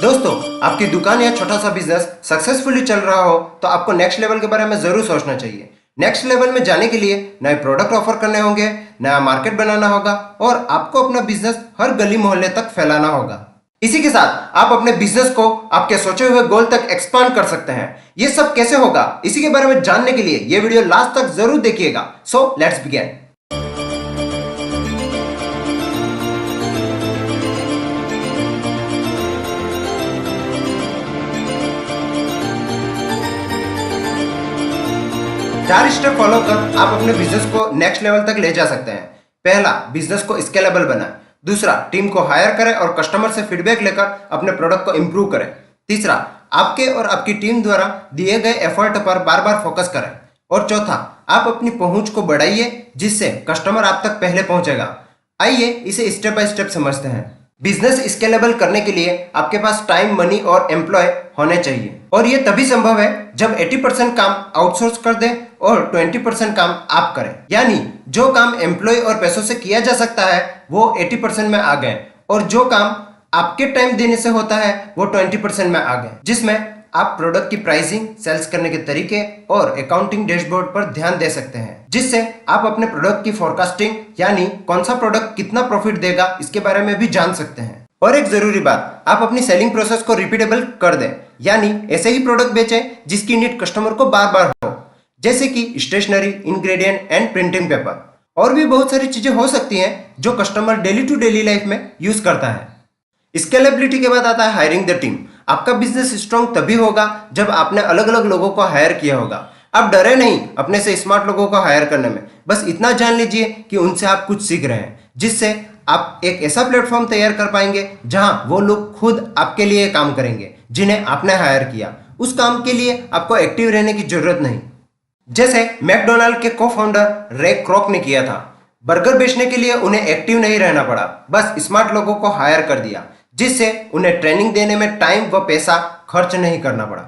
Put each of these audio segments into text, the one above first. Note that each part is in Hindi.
दोस्तों, आपकी दुकान या छोटा सा बिजनेस सक्सेसफुली चल रहा हो तो आपको नेक्स्ट लेवल के बारे में जरूर सोचना चाहिए। नेक्स्ट लेवल में जाने के लिए नए प्रोडक्ट ऑफर करने होंगे, नया मार्केट बनाना होगा और आपको अपना बिजनेस हर गली मोहल्ले तक फैलाना होगा। इसी के साथ आप अपने बिजनेस को आपके सोचे हुए गोल तक एक्सपांड कर सकते हैं। ये सब कैसे होगा, इसी के बारे में जानने के लिए ये वीडियो लास्ट तक जरूर देखिएगा। So let's begin. चार स्टेप फॉलो कर आप अपने बिजनेस को नेक्स्ट लेवल तक ले जा सकते हैं। पहला, बिजनेस को स्केलेबल बनाएं। दूसरा, टीम को हायर करें और कस्टमर से फीडबैक लेकर अपने प्रोडक्ट को इंप्रूव करें। तीसरा, आपके और आपकी टीम द्वारा दिए गए एफर्ट पर बार बार फोकस करें। और चौथा, आप अपनी पहुंच को बढ़ाइए जिससे कस्टमर आप तक पहले पहुंचेगा। आइए इसे स्टेप बाय स्टेप समझते हैं। बिजनेस स्केलेबल करने के लिए आपके पास टाइम, मनी और एम्प्लॉय होने चाहिए और ये तभी संभव है जब 80% काम आउटसोर्स कर दें और 20% काम आप करें। यानी जो काम एम्प्लॉय और पैसों से किया जा सकता है वो 80% में आ गए और जो काम आपके टाइम देने से होता है वो 20% में आ गए, जिसमें आप प्रोडक्ट की प्राइसिंग, सेल्स करने के तरीके और अकाउंटिंग डैशबोर्ड पर ध्यान दे सकते हैं, जिससे आप अपने प्रोडक्ट की फोरकास्टिंग यानी कौन सा प्रोडक्ट कितना प्रॉफिट देगा इसके बारे में भी जान सकते हैं। और एक जरूरी बात, आप अपनी सेलिंग प्रोसेस को रिपीटेबल कर दें, यानी ऐसे ही प्रोडक्ट बेचें जिसकी नीड कस्टमर को बार बार हो, जैसे कि stationery, ingredient and printing paper. और भी बहुत सारी चीजें हो सकती हैं जो customer daily to daily life में यूज करता है। स्केलेबिलिटी के बाद आता है हायरिंग द टीम। आपका बिजनेस स्ट्रॉन्ग तभी होगा जब आपने अलग अलग लोगों को हायर किया होगा। आप डरे नहीं अपने से स्मार्ट लोगों को हायर करने में, बस इतना जान लीजिए कि उनसे आप कुछ सीख रहे हैं, जिससे आप एक ऐसा प्लेटफॉर्म तैयार कर पाएंगे जहां वो लोग खुद आपके लिए काम करेंगे जिन्हें आपने हायर किया। उस काम के लिए आपको एक्टिव रहने की जरूरत नहीं, जैसे मैकडोनाल्ड के को फाउंडर रे क्रॉक ने किया था। बर्गर बेचने के लिए उन्हें एक्टिव नहीं रहना पड़ा, बस स्मार्ट लोगों को हायर कर दिया, जिससे उन्हें ट्रेनिंग देने में टाइम व पैसा खर्च नहीं करना पड़ा।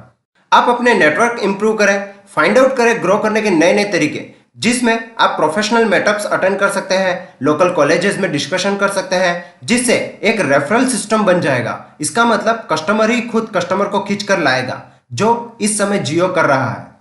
आप अपने नेटवर्क इंप्रूव करें, फाइंड आउट करें ग्रो करने के नए नए तरीके, जिसमें आप प्रोफेशनल मीटअप्स अटेंड कर सकते हैं, लोकल कॉलेजेस में डिस्कशन कर सकते हैं, जिससे एक रेफरल सिस्टम बन जाएगा। इसका मतलब कस्टमर ही खुद कस्टमर को खींच कर लाएगा, जो इस समय जियो कर रहा है।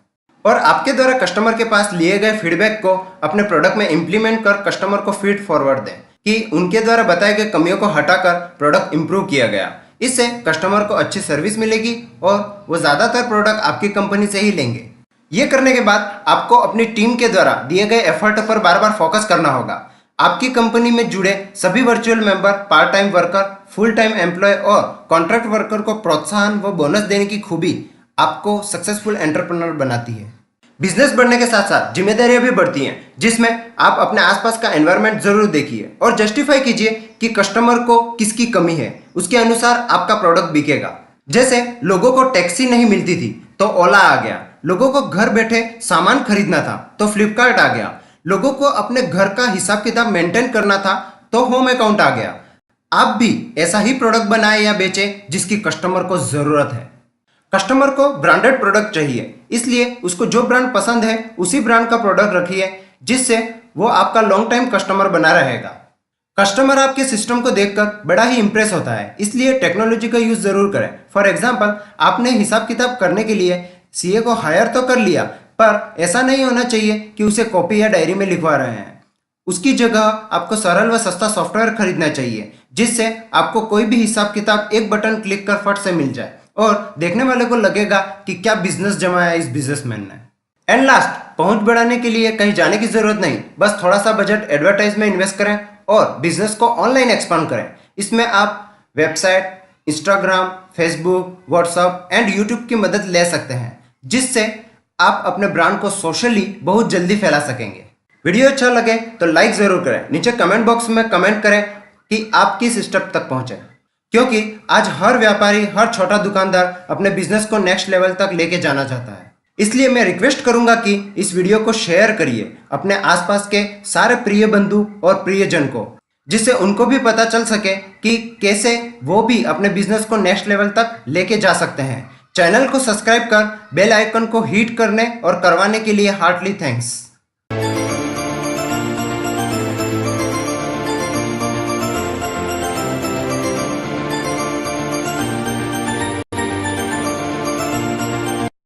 और आपके द्वारा कस्टमर के पास लिए गए फीडबैक को अपने प्रोडक्ट में इंप्लीमेंट कर कस्टमर को फीड फॉरवर्ड दें कि उनके द्वारा बताए गए कमियों को हटाकर प्रोडक्ट इंप्रूव किया गया। इससे कस्टमर को अच्छी सर्विस मिलेगी और वो ज़्यादातर प्रोडक्ट आपकी कंपनी से ही लेंगे। ये करने के बाद आपको अपनी टीम के द्वारा दिए गए एफर्ट पर बार बार फोकस करना होगा। आपकी कंपनी में जुड़े सभी virtual member, part time worker, full time employ और कॉन्ट्रैक्ट वर्कर को प्रोत्साहन व बोनस देने की खूबी आपको सक्सेसफुल एंटरप्रेन्योर बनाती है। बिजनेस बढ़ने के साथ साथ जिम्मेदारियां भी बढ़ती हैं, जिसमें आप अपने आसपास का एनवायरनमेंट जरूर देखिए और जस्टिफाई कीजिए कि कस्टमर को किसकी कमी है, उसके अनुसार आपका प्रोडक्ट बिकेगा। जैसे लोगों को टैक्सी नहीं मिलती थी तो ओला आ गया, लोगों को घर बैठे सामान खरीदना था तो फ्लिपकार्ट आ गया, लोगों को अपने घर का हिसाब किताब मेंटेन करना था तो होम अकाउंट आ गया। आप भी ऐसा ही प्रोडक्ट बनाए या बेचे जिसकी कस्टमर को जरूरत है। कस्टमर को ब्रांडेड प्रोडक्ट चाहिए, इसलिए उसको जो ब्रांड पसंद है उसी ब्रांड का प्रोडक्ट रखिए, जिससे वो आपका लॉन्ग टाइम कस्टमर बना रहेगा। कस्टमर आपके सिस्टम को देखकर बड़ा ही इंप्रेस होता है, इसलिए टेक्नोलॉजी का यूज जरूर करें। फॉर एग्जांपल, आपने हिसाब किताब करने के लिए सीए को हायर तो कर लिया, पर ऐसा नहीं होना चाहिए कि उसे कॉपी या डायरी में लिखवा रहे हैं। उसकी जगह आपको सरल व सस्ता सॉफ्टवेयर खरीदना चाहिए, जिससे आपको कोई भी हिसाब किताब एक बटन क्लिक कर फट से मिल जाए और देखने वाले को लगेगा कि क्या बिजनेस जमाया इस बिजनेसमैन ने। एंड लास्ट, पहुंच बढ़ाने के लिए कहीं जाने की जरूरत नहीं, बस थोड़ा सा बजट एडवर्टाइज में इन्वेस्ट करें और बिजनेस को ऑनलाइन एक्सपांड करें। इसमें आप website, Instagram, Facebook, WhatsApp and YouTube की मदद ले सकते हैं, जिससे आप अपने ब्रांड को सोशली बहुत जल्दी फैला सकेंगे। वीडियो अच्छा लगे तो लाइक जरूर करें, नीचे कमेंट बॉक्स में कमेंट करें कि आप किस स्टेप तक पहुंचे, क्योंकि आज हर व्यापारी, हर छोटा दुकानदार अपने बिजनेस को नेक्स्ट लेवल तक लेके जाना चाहता है। इसलिए मैं रिक्वेस्ट करूंगा कि इस वीडियो को शेयर करिए अपने आसपास के सारे प्रिय बंधु और प्रियजन को, जिससे उनको भी पता चल सके कि कैसे वो भी अपने बिजनेस को नेक्स्ट लेवल तक लेके जा सकते हैं। चैनल को सब्सक्राइब कर बेल आइकन को हिट करने और करवाने के लिए हार्टली थैंक्स।